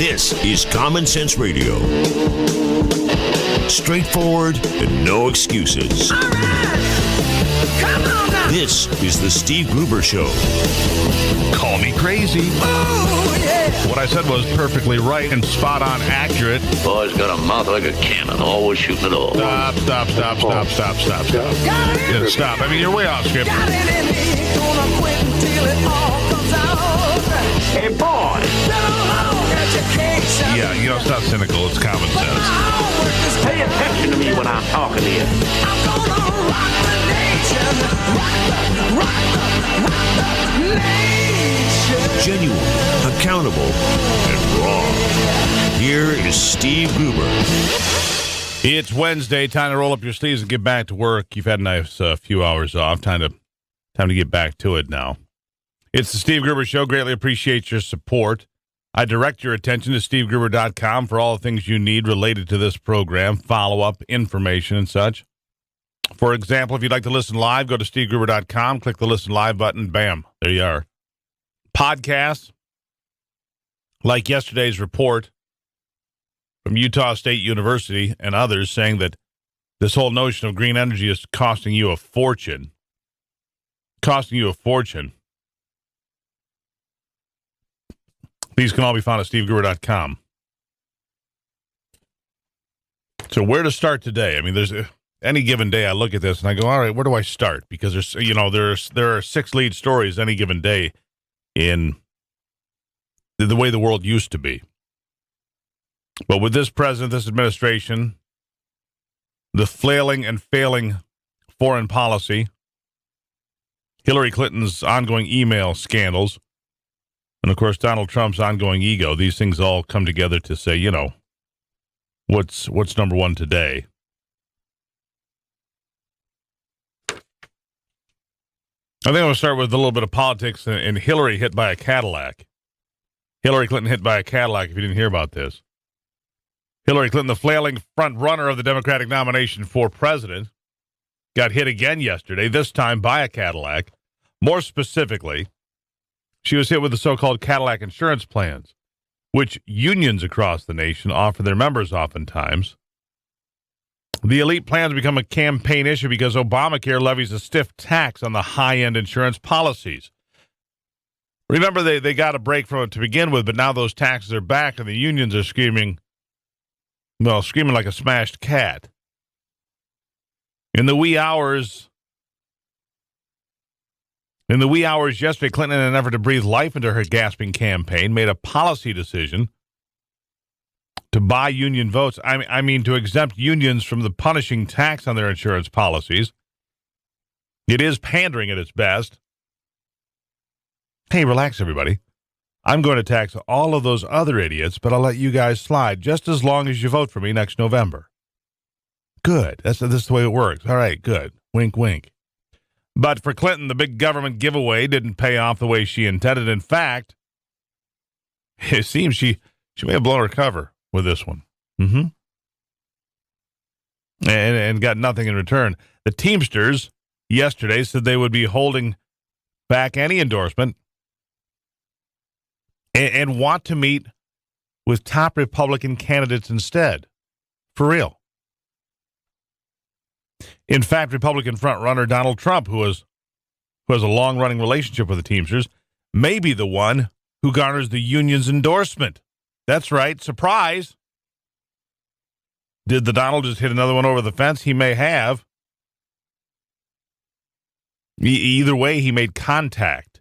This is Common Sense Radio. Straightforward and no excuses. All right. Come on now. This is the Steve Gruber Show. Call me crazy. Oh, yeah. What I said was perfectly right and spot on accurate. Boy's got a mouth like a cannon, always shooting it all. Stop. Got it. Yeah, stop. I mean, you're way off script. Got it in me. Gonna quit until it all comes out. Hey, boy. Been a long education. Yeah, it's not cynical. It's common But sense. my homework is Pay attention to me when I'm talking to you. I'm gonna rock the nation. Rock the nation. Genuine, accountable, and raw. Here is Steve Gruber. It's Wednesday. Time to roll up your sleeves and get back to work. You've had a nice few hours off. Time to get back to it now. It's the Steve Gruber Show. Greatly appreciate your support. I direct your attention to SteveGruber.com for all the things you need related to this program, follow-up, information, and such. For example, if you'd like to listen live, go to SteveGruber.com, click the Listen Live button, bam, there you are. Podcasts, like yesterday's report from Utah State University and others saying that this whole notion of green energy is costing you a fortune. These can all be found at SteveGruber.com. So where to start today? I mean, there's any given day I look at this and I go, all right, where do I start? Because there are 6 lead stories any given day in the way the world used to be. But with this president, this administration, the flailing and failing foreign policy, Hillary Clinton's ongoing email scandals, and, of course, Donald Trump's ongoing ego, these things all come together to say, what's number one today? I think I'm going to start with a little bit of politics and Hillary hit by a Cadillac. Hillary Clinton hit by a Cadillac, if you didn't hear about this. Hillary Clinton, the flailing front runner of the Democratic nomination for president, got hit again yesterday, this time by a Cadillac. More specifically, she was hit with the so-called Cadillac insurance plans, which unions across the nation offer their members oftentimes. The elite plans become a campaign issue because Obamacare levies a stiff tax on the high-end insurance policies. Remember, they got a break from it to begin with, but now those taxes are back and the unions are screaming like a smashed cat. In the wee hours yesterday, Clinton, in an effort to breathe life into her gasping campaign, made a policy decision to buy union votes. I mean, to exempt unions from the punishing tax on their insurance policies. It is pandering at its best. Hey, relax, everybody. I'm going to tax all of those other idiots, but I'll let you guys slide just as long as you vote for me next November. Good. This is the way it works. All right, good. Wink, wink. But for Clinton, the big government giveaway didn't pay off the way she intended. In fact, it seems she may have blown her cover with this one. And got nothing in return. The Teamsters yesterday said they would be holding back any endorsement and want to meet with top Republican candidates instead. For real. In fact, Republican frontrunner Donald Trump, who has a long-running relationship with the Teamsters, may be the one who garners the union's endorsement. That's right. Surprise. Did the Donald just hit another one over the fence? He may have. Either way, he made contact.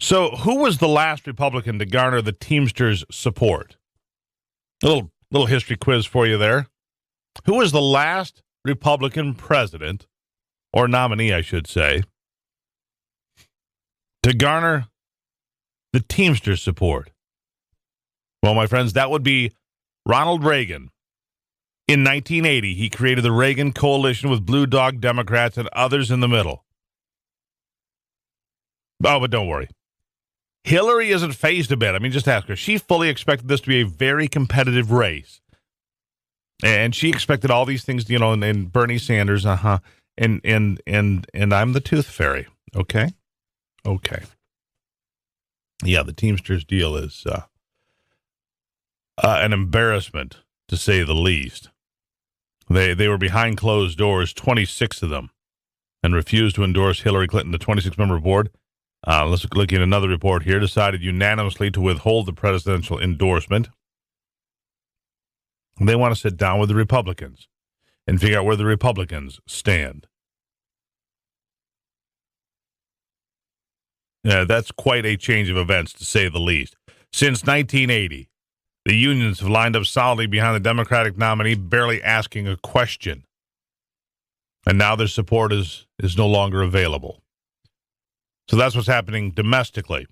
So who was the last Republican to garner the Teamsters' support? A little history quiz for you there. Who was the last Republican president, or nominee, I should say, to garner the Teamsters' support? Well, my friends, that would be Ronald Reagan. In 1980, he created the Reagan Coalition with Blue Dog Democrats and others in the middle. Oh, but don't worry. Hillary isn't phased a bit. I mean, just ask her. She fully expected this to be a very competitive race. And she expected all these things, and Bernie Sanders, and I'm the tooth fairy. Okay. Yeah, the Teamsters deal is an embarrassment, to say the least. They were behind closed doors, 26 of them, and refused to endorse Hillary Clinton. The 26-member board, let's look at another report here, decided unanimously to withhold the presidential endorsement. They want to sit down with the Republicans and figure out where the Republicans stand. That's quite a change of events, to say the least. Since 1980, the unions have lined up solidly behind the Democratic nominee, barely asking a question. And now their support is no longer available. So that's what's happening domestically.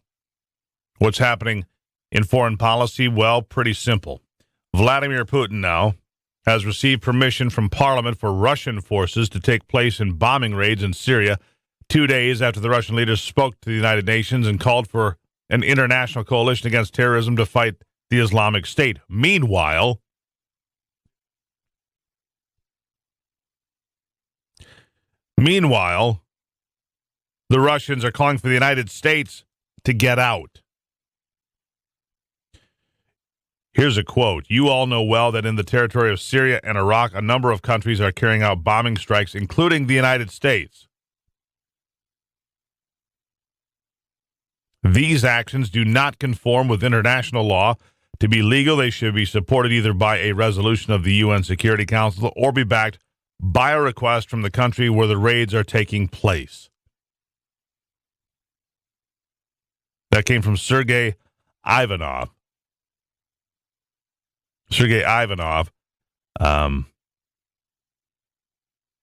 What's happening in foreign policy? Well, pretty simple. Vladimir Putin now has received permission from Parliament for Russian forces to take place in bombing raids in Syria 2 days after the Russian leaders spoke to the United Nations and called for an international coalition against terrorism to fight the Islamic State. Meanwhile, the Russians are calling for the United States to get out. Here's a quote. "You all know well that in the territory of Syria and Iraq, a number of countries are carrying out bombing strikes, including the United States. These actions do not conform with international law. To be legal, they should be supported either by a resolution of the UN Security Council or be backed by a request from the country where the raids are taking place." That came from Sergei Ivanov.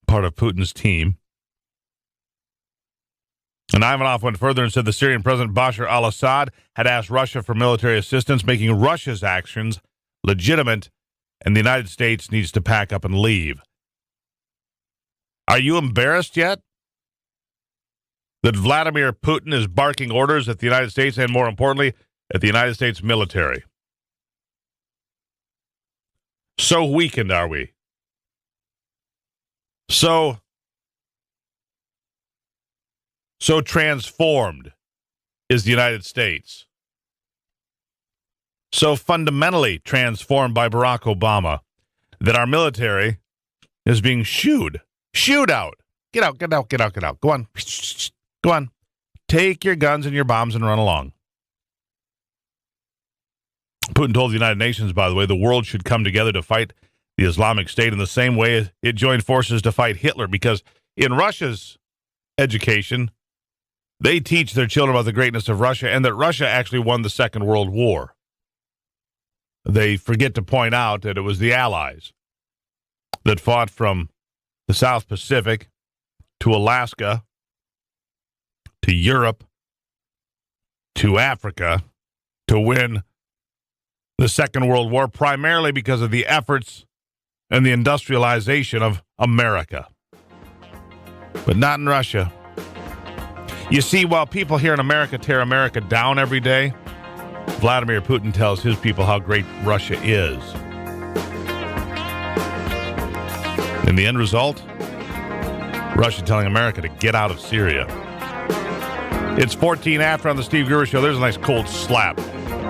Part of Putin's team. And Ivanov went further and said the Syrian President Bashar al-Assad had asked Russia for military assistance, making Russia's actions legitimate, and the United States needs to pack up and leave. Are you embarrassed yet that Vladimir Putin is barking orders at the United States and, more importantly, at the United States military? So weakened are we? So transformed is the United States. So fundamentally transformed by Barack Obama that our military is being shooed out. Get out. Go on. Go on. Take your guns and your bombs and run along. Putin told the United Nations, by the way, the world should come together to fight the Islamic State in the same way it joined forces to fight Hitler, because in Russia's education, they teach their children about the greatness of Russia and that Russia actually won the Second World War. They forget to point out that it was the Allies that fought from the South Pacific to Alaska to Europe to Africa to win the Second World War, primarily because of the efforts and the industrialization of America. But not in Russia. You see, while people here in America tear America down every day, Vladimir Putin tells his people how great Russia is. And the end result? Russia telling America to get out of Syria. It's 14 after on the Steve Gruber Show. There's a nice cold slap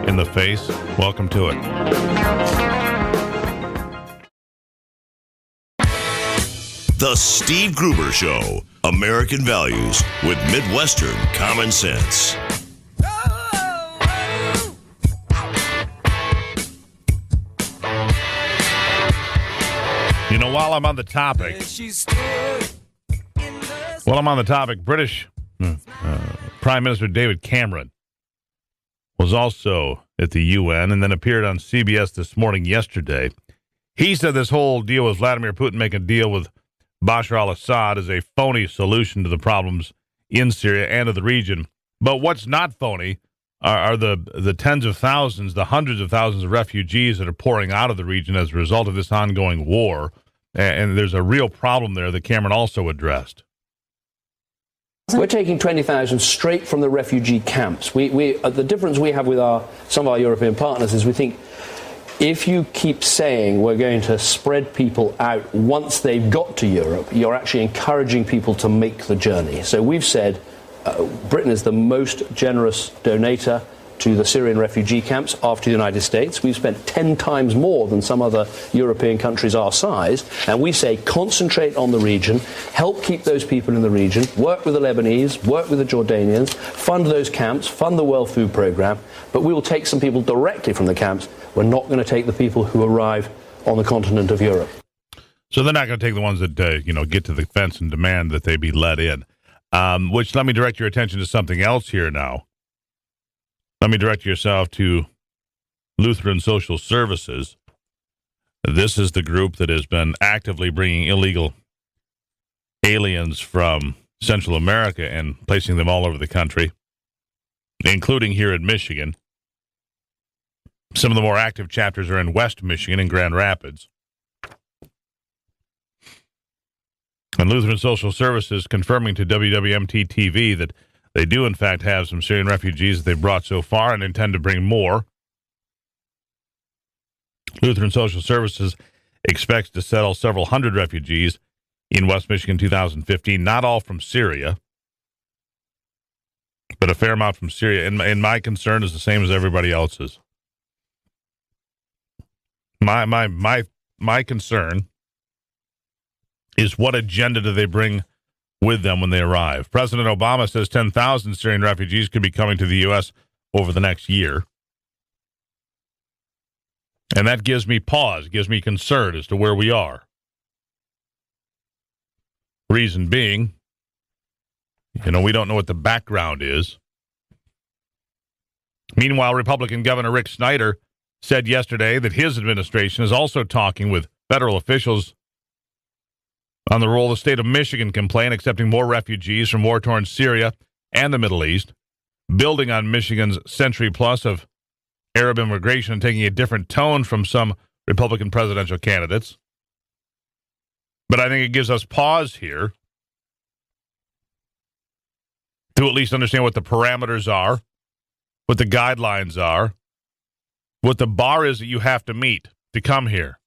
in the face. Welcome to it. The Steve Gruber Show. American values with Midwestern common sense. You know, while I'm on the topic, British Prime Minister David Cameron was also at the UN and then appeared on CBS this morning yesterday. He said this whole deal with Vladimir Putin making a deal with Bashar al-Assad is a phony solution to the problems in Syria and of the region. But what's not phony are the tens of thousands, the hundreds of thousands of refugees that are pouring out of the region as a result of this ongoing war. And there's a real problem there that Cameron also addressed. We're taking 20,000 straight from the refugee camps. The difference we have with some of our European partners is we think if you keep saying we're going to spread people out once they've got to Europe, you're actually encouraging people to make the journey. So we've said Britain is the most generous donator. to the Syrian refugee camps after the United States. We've spent 10 times more than some other European countries our size. And we say concentrate on the region, help keep those people in the region, work with the Lebanese, work with the Jordanians, fund those camps, fund the World Food Programme. But we will take some people directly from the camps. We're not going to take the people who arrive on the continent of Europe. So they're not going to take the ones that, get to the fence and demand that they be let in. Which, let me direct your attention to something else here now. Let me direct yourself to Lutheran Social Services. This is the group that has been actively bringing illegal aliens from Central America and placing them all over the country, including here in Michigan. Some of the more active chapters are in West Michigan and Grand Rapids. And Lutheran Social Services confirming to WWMT-TV that they do, in fact, have some Syrian refugees that they've brought so far and intend to bring more. Lutheran Social Services expects to settle several hundred refugees in West Michigan 2015, not all from Syria, but a fair amount from Syria. And my concern is the same as everybody else's. My concern is what agenda do they bring with them when they arrive? President Obama says 10,000 Syrian refugees could be coming to the U.S. over the next year. And that gives me pause, gives me concern as to where we are. Reason being, we don't know what the background is. Meanwhile, Republican Governor Rick Snyder said yesterday that his administration is also talking with federal officials on the role the state of Michigan can play in accepting more refugees from war-torn Syria and the Middle East, building on Michigan's century plus of Arab immigration and taking a different tone from some Republican presidential candidates. But I think it gives us pause here to at least understand what the parameters are, what the guidelines are, what the bar is that you have to meet to come here.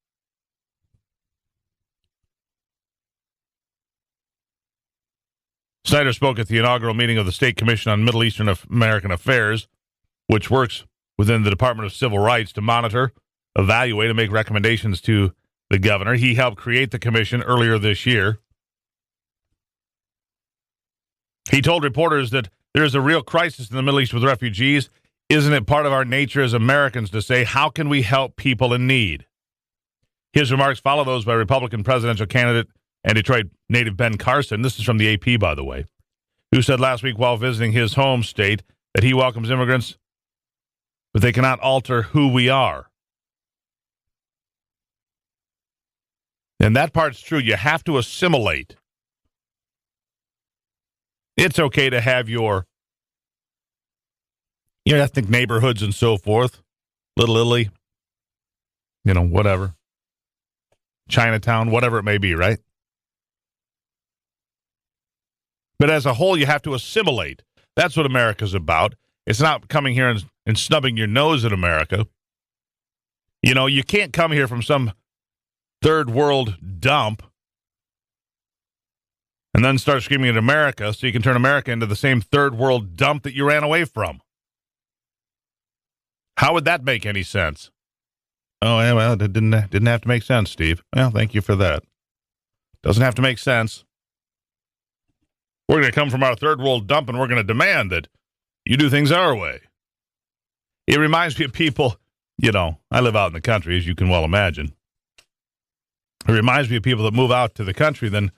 Snyder spoke at the inaugural meeting of the State Commission on Middle Eastern American Affairs, which works within the Department of Civil Rights to monitor, evaluate, and make recommendations to the governor. He helped create the commission earlier this year. He told reporters that there is a real crisis in the Middle East with refugees. Isn't it part of our nature as Americans to say, how can we help people in need? His remarks follow those by Republican presidential candidate and Detroit native Ben Carson, this is from the AP, by the way, who said last week while visiting his home state that he welcomes immigrants, but they cannot alter who we are. And that part's true. You have to assimilate. It's okay to have your ethnic neighborhoods and so forth. Little Italy, whatever. Chinatown, whatever it may be, right? But as a whole, you have to assimilate. That's what America's about. It's not coming here and snubbing your nose at America. You can't come here from some third world dump and then start screaming at America so you can turn America into the same third world dump that you ran away from. How would that make any sense? Oh, yeah, well, it didn't have to make sense, Steve. Well, thank you for that. Doesn't have to make sense. We're going to come from our third world dump and we're going to demand that you do things our way. It reminds me of people, I live out in the country, as you can well imagine. It reminds me of people that move out to the country, then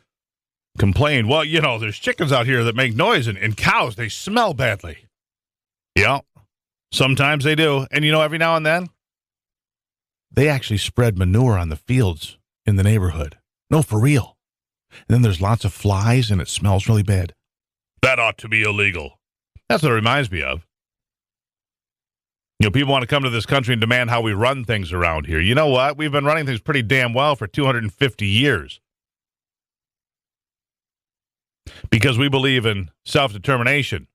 complain, well, there's chickens out here that make noise and cows, they smell badly. Yeah, sometimes they do. And, every now and then, they actually spread manure on the fields in the neighborhood. No, for real. And then there's lots of flies and it smells really bad. That ought to be illegal. That's what it reminds me of. People want to come to this country and demand how we run things around here. You know what? We've been running things pretty damn well for 250 years. Because we believe in self-determination.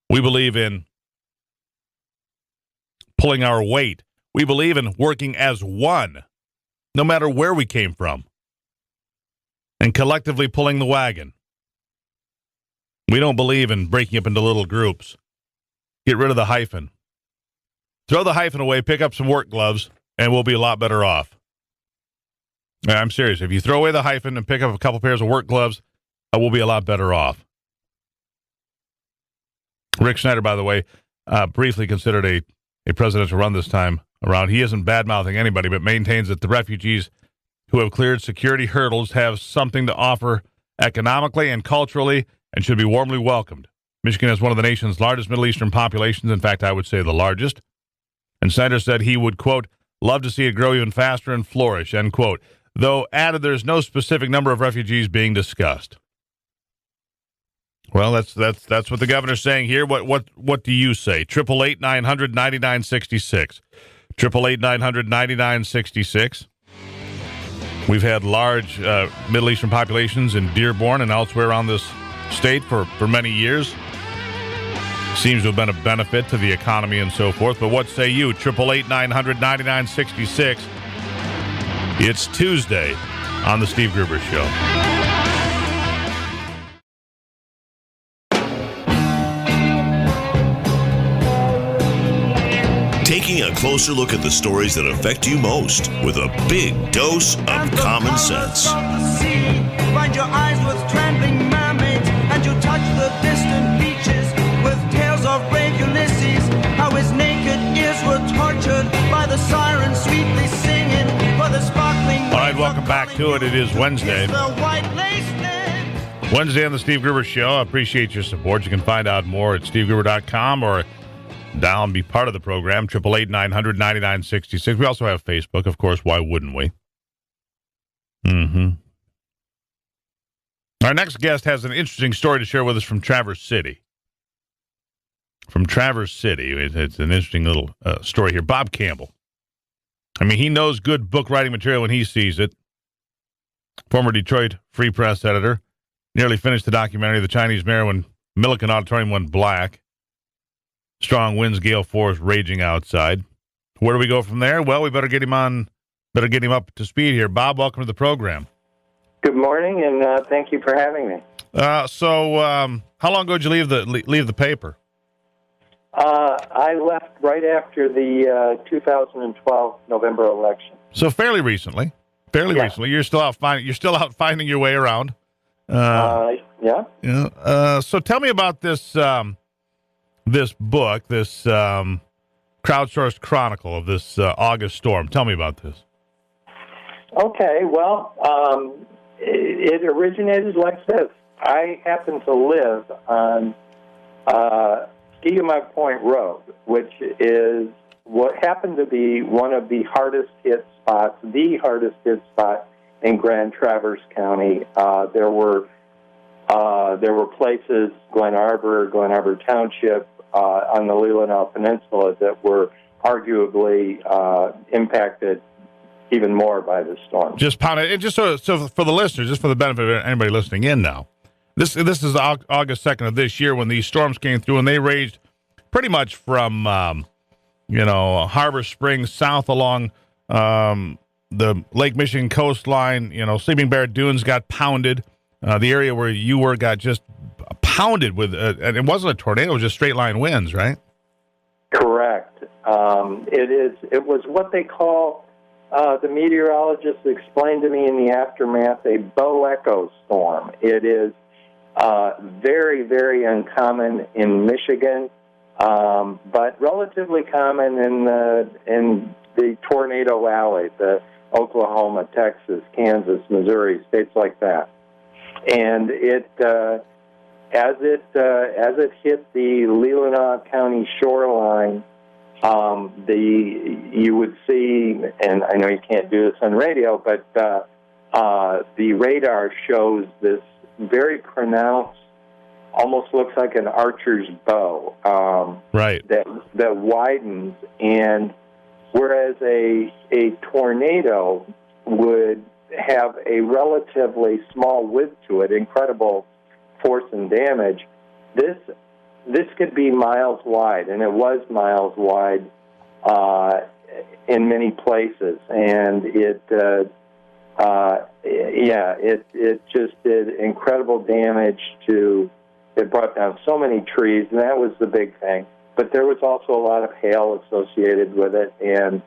We believe in pulling our weight. We believe in working as one, no matter where we came from, and collectively pulling the wagon. We don't believe in breaking up into little groups. Get rid of the hyphen. Throw the hyphen away, pick up some work gloves, and we'll be a lot better off. I'm serious. If you throw away the hyphen and pick up a couple pairs of work gloves, we'll be a lot better off. Rick Schneider, by the way, briefly considered a presidential run this time around. He isn't bad-mouthing anybody, but maintains that the refugees who have cleared security hurdles have something to offer economically and culturally and should be warmly welcomed. Michigan has one of the nation's largest Middle Eastern populations. In fact, I would say the largest. And Schneider said he would, quote, love to see it grow even faster and flourish, end quote. Though added there's no specific number of refugees being discussed. Well, that's what the governor's saying here. What do you say? 888-900-9966. 888-900-9966. We've had large Middle Eastern populations in Dearborn and elsewhere around this state for many years. Seems to have been a benefit to the economy and so forth. But what say you? 888-900-9966. It's Tuesday on the Steve Gruber Show. Taking a closer look at the stories that affect you most with a big dose of common sense. Find your eyes with trembling mermaids, and you touch the distant beaches with tales of brave Ulysses, how his naked ears were tortured by the sirens sweetly singing for the sparkling. All right, welcome back to it. It is Wednesday. Wednesday on the Steve Gruber Show. I appreciate your support. You can find out more at stevegruber.com or down, be part of the program, 888-900-9966. We also have Facebook, of course. Why wouldn't we? Our next guest has an interesting story to share with us from Traverse City. It's an interesting little story here. Bob Campbell. I mean, he knows good book writing material when he sees it. Former Detroit Free Press editor. Nearly finished the documentary, The Chinese Mayor When Milliken Auditorium Went Black. Strong winds, gale force raging outside. Where do we go from there? Well, we better get him up to speed here. Bob, welcome to the program. Good morning, and thank you for having me. So, how long ago did you leave the paper? I left right after the 2012 November election. So fairly recently. Recently. You're still out finding your way around. Yeah. So tell me about this book, this crowdsourced chronicle of this August storm. Tell me about this. Okay, well, it originated like this. I happen to live on Skidmore Point Road, which is what happened to be one of the hardest hit spot in Grand Traverse County. There were places, Glen Arbor Township, on the Leelanau Peninsula that were arguably impacted even more by the storm. Just pounded, and just so for the listeners, just for the benefit of anybody listening in now, this is August 2nd of this year when these storms came through, and they raged pretty much from Harbor Springs south along the Lake Michigan coastline. Sleeping Bear Dunes got pounded. The area where you were got just pounded with, and it wasn't a tornado; it was just straight line winds, right? Correct. It was what they call, the meteorologists explained to me in the aftermath, a bow echo storm. It is very, very uncommon in Michigan, but relatively common in the Tornado Alley, the Oklahoma, Texas, Kansas, Missouri, states like that. And as it hit the Leelanau County shoreline, you would see, and I know you can't do this on radio, but the radar shows this very pronounced, almost looks like an archer's bow, right? That widens, and whereas a tornado would have a relatively small width to it, incredible force and damage, this could be miles wide, and it was miles wide in many places, and it just did incredible damage to. It brought down so many trees, and that was the big thing. but there was also a lot of hail associated with it, and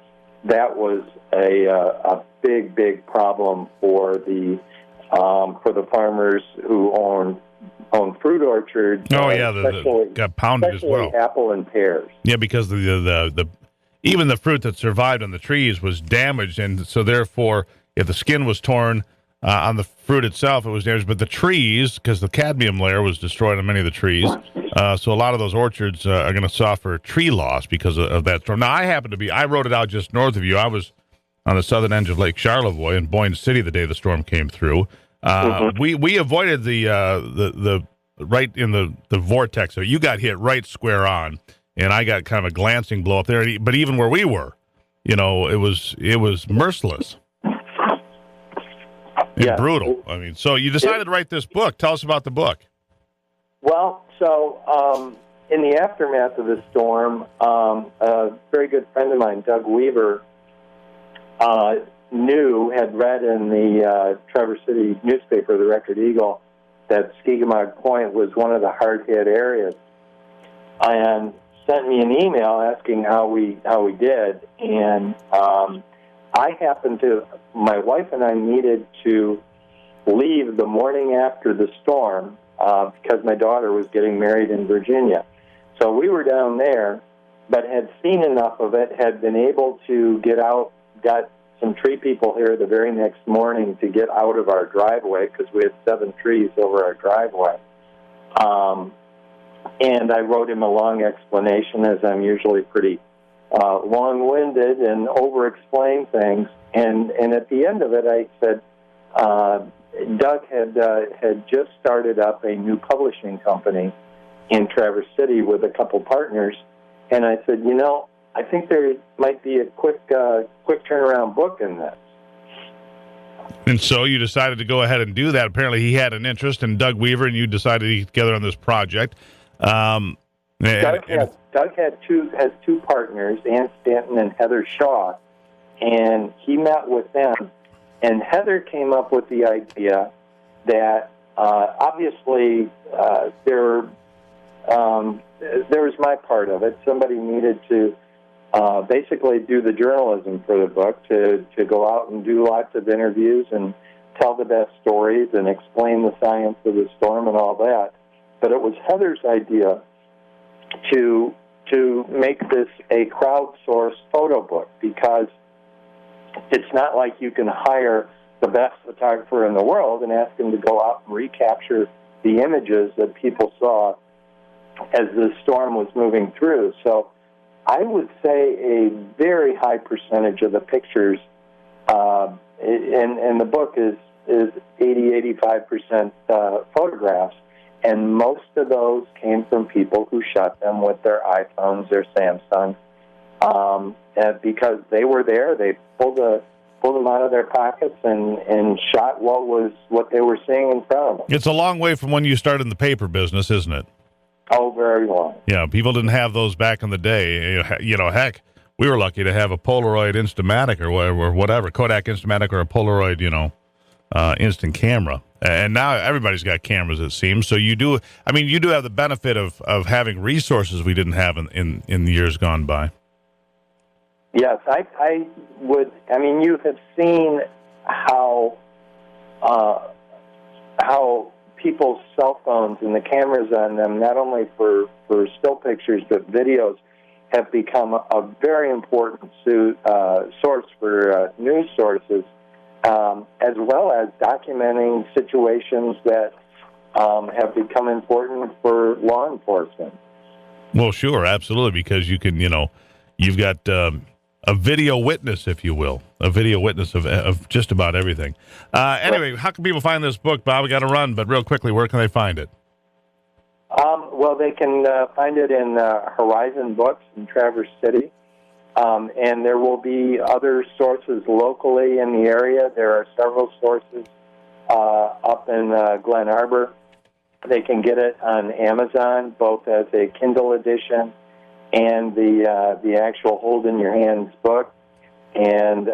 that was a big problem for the farmers who own fruit orchards. Oh yeah, the got pounded as well. Apple and pears. Yeah, because the even the fruit that survived on the trees was damaged, and so therefore, if the skin was torn on the fruit itself, it was damaged. But the trees, because the cadmium layer was destroyed on many of the trees, so a lot of those orchards are going to suffer tree loss because of that storm. Now, I wrote it out just north of you. I was on the southern edge of Lake Charlevoix in Boyne City the day the storm came through. We avoided the right in the vortex. So you got hit right square on, and I got kind of a glancing blow up there. But even where we were, it was merciless. Yeah. Brutal. I mean, so you decided to write this book. Tell us about the book. Well, so in the aftermath of the storm, a very good friend of mine, Doug Weaver, had read in the Traverse City newspaper, the Record Eagle, that Skegumog Point was one of the hard-hit areas, and sent me an email asking how we did, and my wife and I needed to leave the morning after the storm because my daughter was getting married in Virginia. So we were down there, but had seen enough of it, had been able to get out, got some tree people here the very next morning to get out of our driveway because we had 7 trees over our driveway. And I wrote him a long explanation, as I'm usually pretty long-winded and over-explain things. And at the end of it, I said, Doug had just started up a new publishing company in Traverse City with a couple partners, and I said, I think there might be a quick turnaround book in this. And so you decided to go ahead and do that. Apparently he had an interest in Doug Weaver, and you decided to get together on this project. Doug has 2 partners, Ann Stanton and Heather Shaw, and he met with them. And Heather came up with the idea that obviously there was my part of it. Somebody needed to basically do the journalism for the book, to go out and do lots of interviews and tell the best stories and explain the science of the storm and all that. But it was Heather's idea to make this a crowdsourced photo book, because it's not like you can hire the best photographer in the world and ask him to go out and recapture the images that people saw as the storm was moving through. So I would say a very high percentage of the pictures in the book is 80-85% photographs, and most of those came from people who shot them with their iPhones, their Samsungs, because they were there. They pulled them out of their pockets and shot what they were seeing in front of them. It's a long way from when you started in the paper business, isn't it? Oh, very long. Yeah, people didn't have those back in the day. Heck, we were lucky to have a Polaroid Instamatic or whatever, Kodak Instamatic or a Polaroid, instant camera. And now everybody's got cameras, it seems. So you do have the benefit of having resources we didn't have in the years gone by. Yes, I would. I mean, you have seen how people's cell phones and the cameras on them, not only for still pictures but videos, have become a very important source for news sources, as well as documenting situations that have become important for law enforcement. Well, sure, absolutely, because you can, you've got a video witness, if you will, a video witness of just about everything. Anyway, how can people find this book, Bob? We got to run, but real quickly, where can they find it? Well, they can find it in Horizon Books in Traverse City, and there will be other sources locally in the area. There are several sources up in Glen Arbor. They can get it on Amazon, both as a Kindle edition and the actual hold in your hands book. And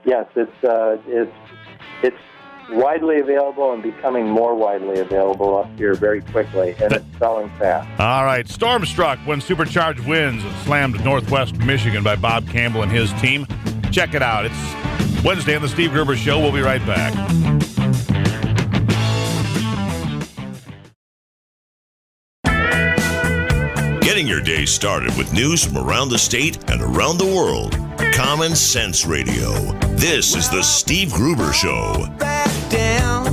yes, it's widely available and becoming more widely available up here very quickly, and it's selling fast. All right. Storm struck when supercharged winds slammed Northwest Michigan by Bob Campbell and his team. Check it out. It's Wednesday on the Steve Gruber Show. We'll be right back. Getting your day started with news from around the state and around the world. Common Sense Radio. This is the Steve Gruber Show. Back down.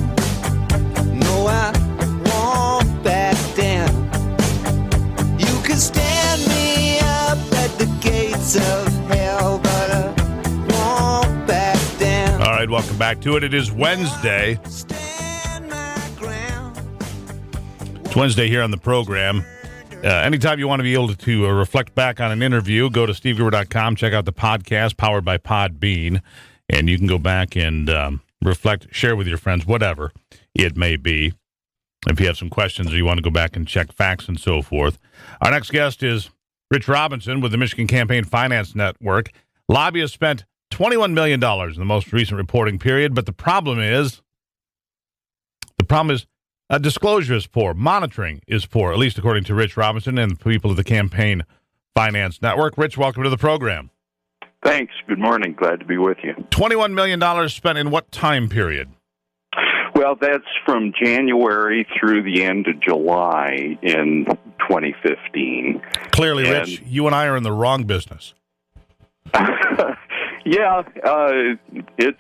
No, I won't back down. You can stand me up at the gates of hell, but I won't back down. All right, welcome back to it. It is Wednesday. Stand my ground. It's Wednesday here on the program. Anytime you want to be able to reflect back on an interview, go to stevegruber.com, check out the podcast powered by Podbean, and you can go back and reflect, share with your friends, whatever it may be. If you have some questions or you want to go back and check facts and so forth. Our next guest is Rich Robinson with the Michigan Campaign Finance Network. Lobbyists spent $21 million in the most recent reporting period, but the problem is disclosure is poor. Monitoring is poor, at least according to Rich Robinson and the people of the Campaign Finance Network. Rich, welcome to the program. Thanks. Good morning. Glad to be with you. $21 million spent in what time period? Well, that's from January through the end of July in 2015. Clearly, Rich, you and I are in the wrong business. Yeah, it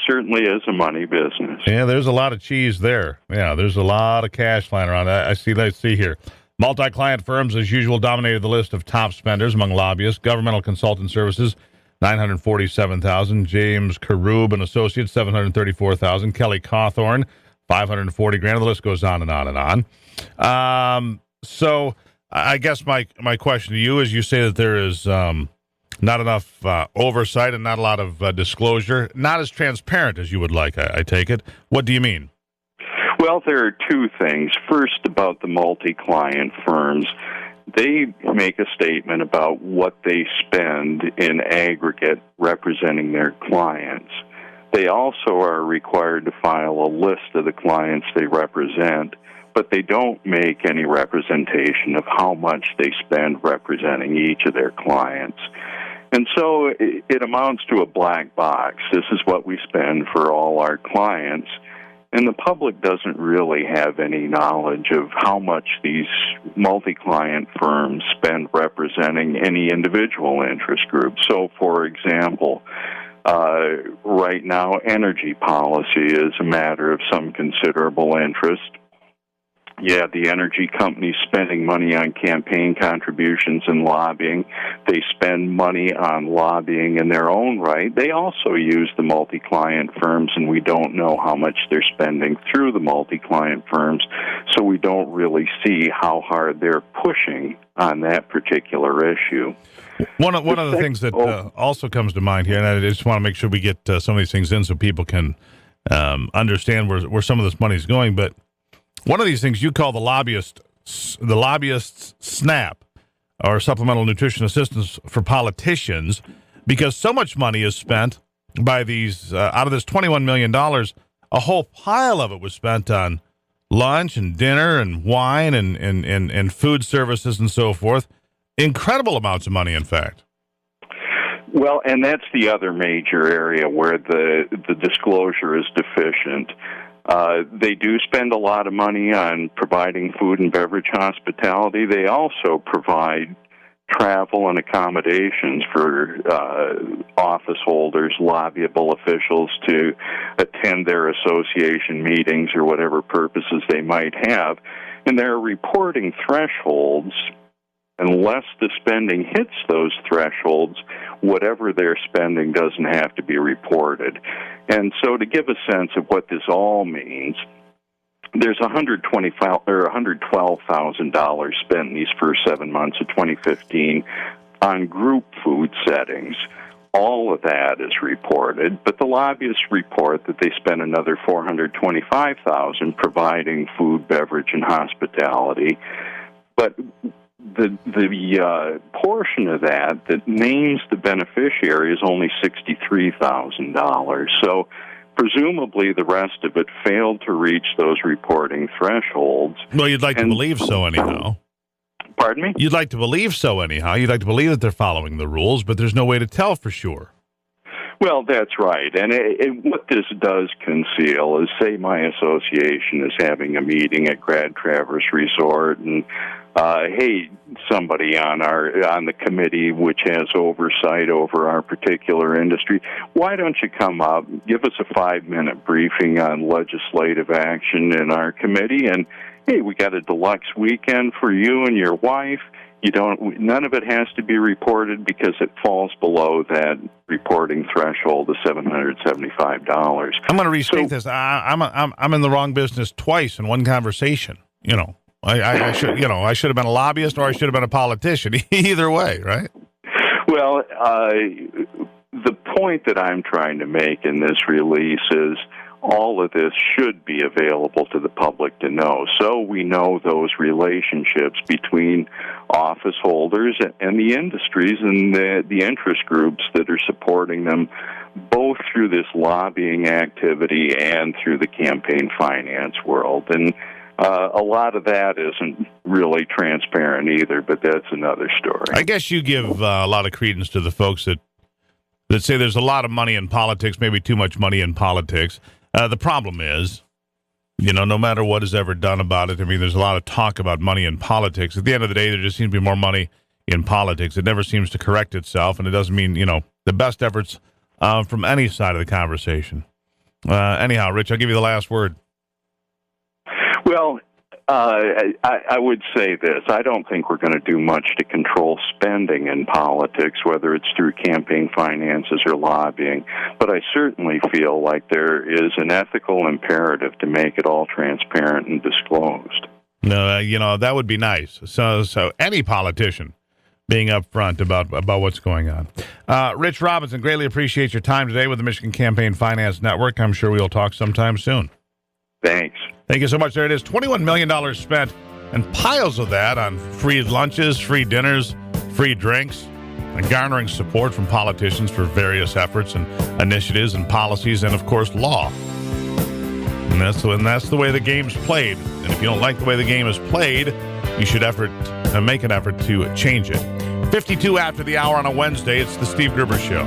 certainly is a money business. Yeah, there's a lot of cheese there. Yeah, there's a lot of cash flying around. Let's see here. Multi-client firms, as usual, dominated the list of top spenders among lobbyists. Governmental consultant services, $947,000. James Carub and Associates, $734,000. Kelly Cawthorn, $540,000. The list goes on and on and on. So I guess my question to you is, you say that there is not enough oversight and not a lot of disclosure, not as transparent as you would like, I take it. What do you mean? Well, there are two things. First, about the multi-client firms. They make a statement about what they spend in aggregate representing their clients. They also are required to file a list of the clients they represent, but they don't make any representation of how much they spend representing each of their clients. And so it amounts to a black box. This is what we spend for all our clients. And the public doesn't really have any knowledge of how much these multi-client firms spend representing any individual interest group. So, for example, right now, energy policy is a matter of some considerable interest. Yeah, the energy companies spending money on campaign contributions and lobbying. They spend money on lobbying in their own right. They also use the multi-client firms, and we don't know how much they're spending through the multi-client firms, so we don't really see how hard they're pushing on that particular issue. One of the things that also comes to mind here, and I just want to make sure we get some of these things in so people can understand where some of this money is going, but one of these things you call the lobbyists SNAP, or Supplemental Nutrition Assistance for Politicians, because so much money is spent by these, out of this $21 million, a whole pile of it was spent on lunch and dinner and wine and food services and so forth. Incredible amounts of money, in fact. Well, and that's the other major area where the disclosure is deficient. They do spend a lot of money on providing food and beverage hospitality. They also provide travel and accommodations for office holders, lobbyable officials to attend their association meetings or whatever purposes they might have. And there are reporting thresholds. Unless the spending hits those thresholds, whatever they're spending doesn't have to be reported. And so to give a sense of what this all means, there's $112,000 spent in these first 7 months of 2015 on group food settings. All of that is reported, but the lobbyists report that they spent another $425,000 providing food, beverage, and hospitality. But the portion of that names the beneficiary is only $63,000. So presumably the rest of it failed to reach those reporting thresholds. Well, you'd like to believe so anyhow. Pardon me? You'd like to believe so anyhow. You'd like to believe that they're following the rules, but there's no way to tell for sure. Well, that's right. And what this does conceal is, say my association is having a meeting at Grad Traverse Resort, and hey, somebody on the committee which has oversight over our particular industry, why don't you come up, give us a 5-minute briefing on legislative action in our committee, and hey, we got a deluxe weekend for you and your wife. None of it has to be reported because it falls below that reporting threshold of $775. I'm going to restate this. I'm in the wrong business twice in one conversation. I should have been a lobbyist or I should have been a politician. Either way, right? Well, the point that I'm trying to make in this release is all of this should be available to the public to know. So we know those relationships between office holders and the industries and the interest groups that are supporting them, both through this lobbying activity and through the campaign finance world. And a lot of that isn't really transparent either, but that's another story. I guess you give a lot of credence to the folks that say there's a lot of money in politics, maybe too much money in politics. The problem is, no matter what is ever done about it, I mean, there's a lot of talk about money in politics. At the end of the day, there just seems to be more money in politics. It never seems to correct itself, and it doesn't mean, the best efforts from any side of the conversation. Anyhow, Rich, I'll give you the last word. Well, I would say this. I don't think we're going to do much to control spending in politics, whether it's through campaign finances or lobbying. But I certainly feel like there is an ethical imperative to make it all transparent and disclosed. No, that would be nice. So any politician being upfront about what's going on. Rich Robinson, greatly appreciate your time today with the Michigan Campaign Finance Network. I'm sure we'll talk sometime soon. Thanks. Thank you so much. There it is, $21 million spent, and piles of that on free lunches, free dinners, free drinks, and garnering support from politicians for various efforts and initiatives and policies and, of course, law. And that's the way the game's played. And if you don't like the way the game is played, you should make an effort to change it. 52 after the hour on a Wednesday, it's the Steve Gruber Show.